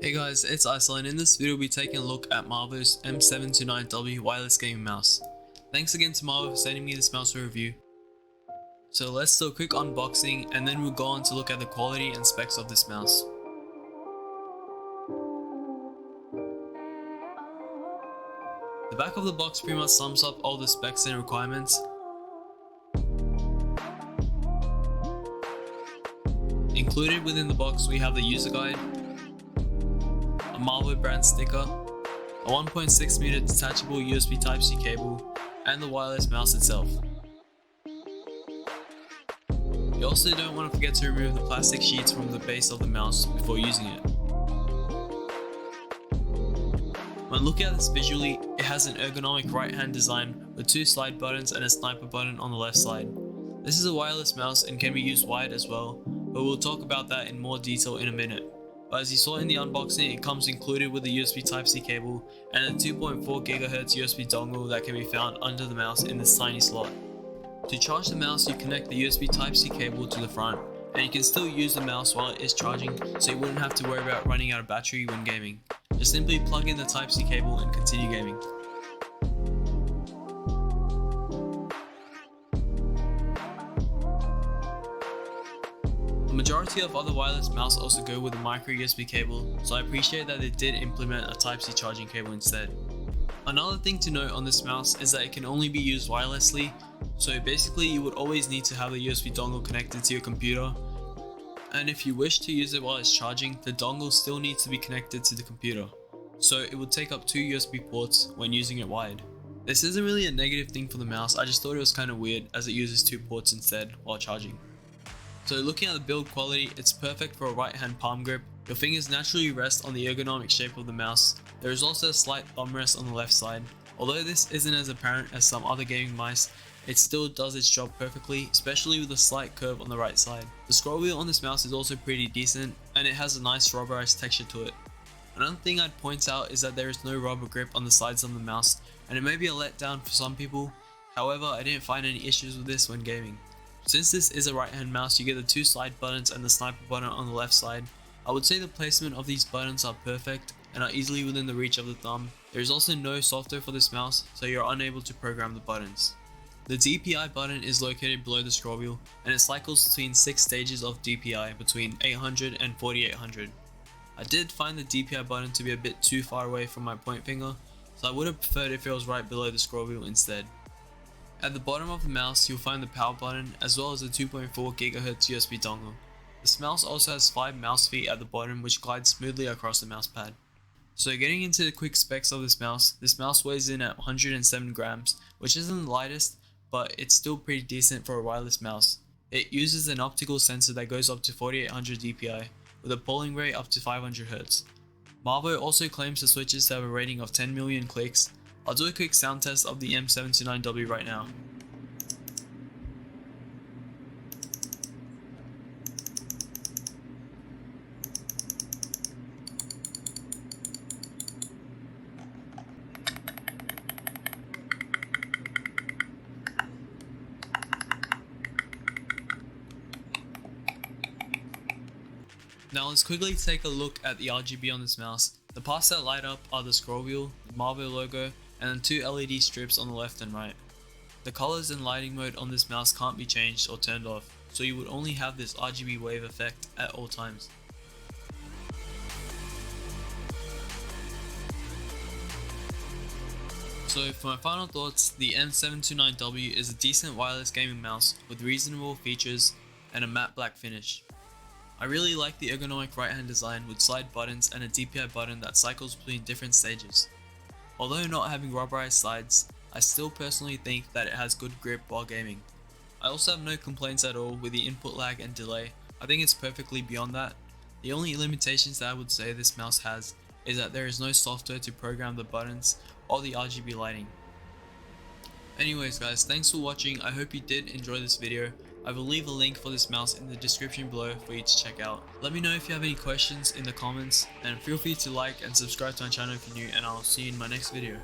Hey guys, it's Isla, and in this video we'll be taking a look at MARVO's M729W wireless gaming mouse. Thanks again to MARVO for sending me this mouse for review. So let's do a quick unboxing and then we'll go on to look at the quality and specs of this mouse. The back of the box pretty much sums up all the specs and requirements. Included within the box we have the user guide, a MARVO brand sticker, a 1.6mm detachable USB Type-C cable, and the wireless mouse itself. You also don't want to forget to remove the plastic sheets from the base of the mouse before using it. When looking at this visually, it has an ergonomic right-hand design with two slide buttons and a sniper button on the left side. This is a wireless mouse and can be used wired as well, but we'll talk about that in more detail in a minute. But as you saw in the unboxing, it comes included with a USB Type-C cable and a 2.4 GHz USB dongle that can be found under the mouse in this tiny slot. To charge the mouse, you connect the USB Type-C cable to the front, and you can still use the mouse while it is charging, so you wouldn't have to worry about running out of battery when gaming. Just simply plug in the Type-C cable and continue gaming. The majority of other wireless mouse also go with a micro USB cable, so I appreciate that they did implement a Type-C charging cable instead. Another thing to note on this mouse is that it can only be used wirelessly, so basically you would always need to have the USB dongle connected to your computer, and if you wish to use it while it's charging, the dongle still needs to be connected to the computer, so it would take up two USB ports when using it wired. This isn't really a negative thing for the mouse, I just thought it was kind of weird as it uses two ports instead while charging. So looking at the build quality, it's perfect for a right hand palm grip. Your fingers naturally rest on the ergonomic shape of the mouse. There is also a slight thumb rest on the left side. Although this isn't as apparent as some other gaming mice, it still does its job perfectly, especially with a slight curve on the right side. The scroll wheel on this mouse is also pretty decent, and it has a nice rubberized texture to it. Another thing I'd point out is that there is no rubber grip on the sides of the mouse, and it may be a letdown for some people. However, I didn't find any issues with this when gaming. Since this is a right hand mouse, you get the two slide buttons and the sniper button on the left side. I would say the placement of these buttons are perfect and are easily within the reach of the thumb. There is also no software for this mouse, so you're unable to program the buttons. The DPI button is located below the scroll wheel, and it cycles between 6 stages of DPI between 800 and 4800. I did find the DPI button to be a bit too far away from my point finger, so I would have preferred if it was right below the scroll wheel instead. At the bottom of the mouse, you'll find the power button as well as the 2.4 GHz USB dongle. This mouse also has 5 mouse feet at the bottom which glide smoothly across the mouse pad. So getting into the quick specs of this mouse weighs in at 107 grams, which isn't the lightest, but it's still pretty decent for a wireless mouse. It uses an optical sensor that goes up to 4800 dpi with a polling rate up to 500 Hz. MARVO also claims the switches to have a rating of 10 million clicks. I'll do a quick sound test of the M729W right now. Now let's quickly take a look at the RGB on this mouse. The parts that light up are the scroll wheel, the MARVO logo, and the two LED strips on the left and right. The colors and lighting mode on this mouse can't be changed or turned off, so you would only have this RGB wave effect at all times. So for my final thoughts, the M729W is a decent wireless gaming mouse with reasonable features and a matte black finish. I really like the ergonomic right hand design with slide buttons and a DPI button that cycles between different stages. Although not having rubberized sides, I still personally think that it has good grip while gaming. I also have no complaints at all with the input lag and delay. I think it's perfectly beyond that. The only limitations that I would say this mouse has is that there is no software to program the buttons or the RGB lighting. Anyways guys, thanks for watching. I hope you did enjoy this video. I will leave a link for this mouse in the description below for you to check out. Let me know if you have any questions in the comments, and feel free to like and subscribe to my channel if you're new, and I'll see you in my next video.